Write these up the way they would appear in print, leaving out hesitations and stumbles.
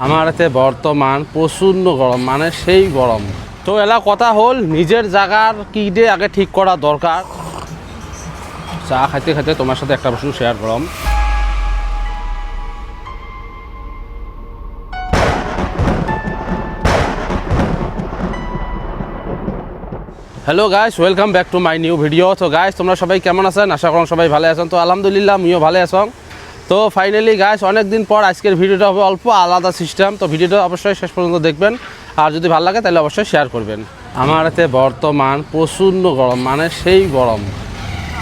আমার এতে বর্তমান প্রচণ্ড গরম, মানে সেই গরম। তো এলা কথা হল নিজের জায়গার কি দিয়ে আগে ঠিক করা দরকার। চা খাইতে খাইতে তোমার সাথে একটা বস্তু শেয়ার করলাম। Hello guys, welcome back to my new video. তো গাইস, তোমরা সবাই কেমন আছেন? আশা করুন সবাই ভালো আছেন। তো আলহামদুলিল্লাহ আমিও ভালো আছি। তো ফাইনালি গাইস, অনেক দিন পর আজকের ভিডিওটা হবে অল্প আলাদা সিস্টেম। তো ভিডিওটা অবশ্যই শেষ পর্যন্ত দেখবেন, আর যদি ভালো লাগে তাহলে অবশ্যই শেয়ার করবেন। আমার এতে বর্তমান প্রচণ্ড গরম, মানে সেই গরম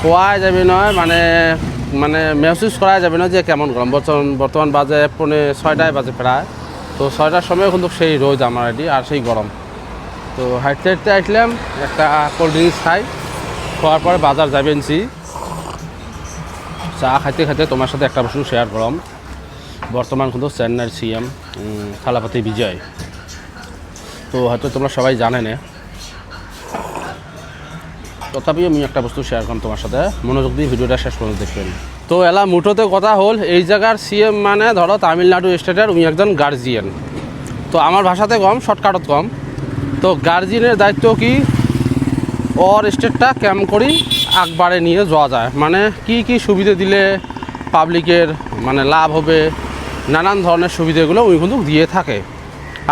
খোয়া যাবে নয়, মানে মেহসুস করা যাবে না যে কেমন গরম। বর্তমান বাজে 6:30 বাজে প্রায়। তো 6টার সময় কিন্তু সেই রোদ আমার এটি, আর সেই গরম। তো হাঁটতে হাঁটতে আসলাম, একটা কোল্ড ড্রিঙ্কস খাই, খাওয়ার পরে বাজার যাবেনছি। চা খাইতে খাইতে তোমার সাথে একটা বস্তু শেয়ার করলাম। বর্তমান কিন্তু চেন্নাইয়ের সিএম থালাপতি বিজয়, তো হয়তো তোমরা সবাই জানে না, তথাপিও আমি একটা বস্তু শেয়ার করলাম তোমার সাথে। মনোযোগ দিয়ে ভিডিওটা শেষ পর্যন্ত দেখবেন। তো এলা মুঠোতে কথা হল, এই জায়গার সিএম মানে ধরো তামিলনাড়ু স্টেটের উনি একজন গার্জিয়ান। তো আমার ভাষাতে কম, শর্টকাটত কম। তো গার্জিয়ানের দায়িত্ব কি, ওর স্টেটটা কেমন করি একবারে নিয়ে যাওয়া যায়, মানে কি কি সুবিধা দিলে পাবলিকের মানে লাভ হবে, নানান ধরনের সুবিধাগুলো উনি কিন্তু দিয়ে থাকে,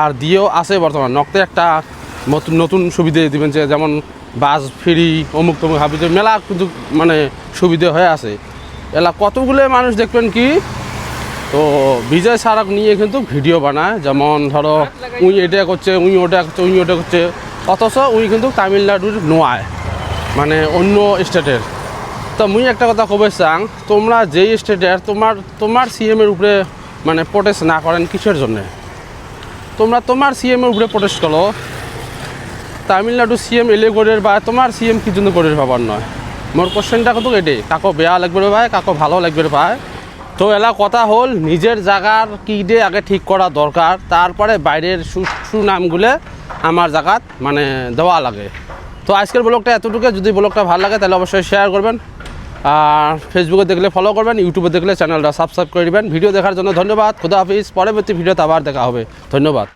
আর দিয়েও আছে। বর্তমান নকতে একটা নতুন সুবিধা দিবেন, যে যেমন বাস ফ্রি, অমুক তমুক হাবিতে মেলা কিন্তু মানে সুবিধা হয়ে আছে। এলা কতগুলো মানুষ দেখবেন কি, তো বিজয় সারাক নিয়ে কিন্তু ভিডিও বানায়, যেমন ধরো উই এটা করছে, উই ওটা করছে, উই ওটা করছে, অথচ উই কিন্তু তামিলনাড়ুর নয়, মানে অন্য স্টেটের। তো মুই একটা কথা কবে চাং, তোমরা যেই স্টেটের তোমার সিএমের উপরে মানে প্রোটেস্ট না করেন কিসের জন্যে? তোমরা তোমার সিএমের উপরে প্রোটেস্ট করো। তামিলনাড়ু সিএম এলে করে বা তোমার সিএম কি জন্য করে পাবার নয়। মোর কোশ্চেনটা কিন্তু এটাই, কাকো বেয়া লাগবে রে ভাই, কাকো ভালো লাগবে রে ভাই। তো এলা কথা হল নিজের জায়গার কি দিয়ে আগে ঠিক করা দরকার, তারপরে বাইরের সুনামগুলো আমার জায়গাত মানে দেওয়া লাগে। তো আজকের ব্লগটা এতটুকু। যদি ব্লগটা ভালো লাগে তাহলে অবশ্যই শেয়ার করবেন, আর ফেসবুকে দেখলে ফলো করবেন, ইউটিউবে দেখলে চ্যানেলটা সাবস্ক্রাইব করে দেবেন। ভিডিও দেখার জন্য ধন্যবাদ। খুদা হাফিজ। পরবর্তী ভিডিওতে আবার দেখা হবে। ধন্যবাদ।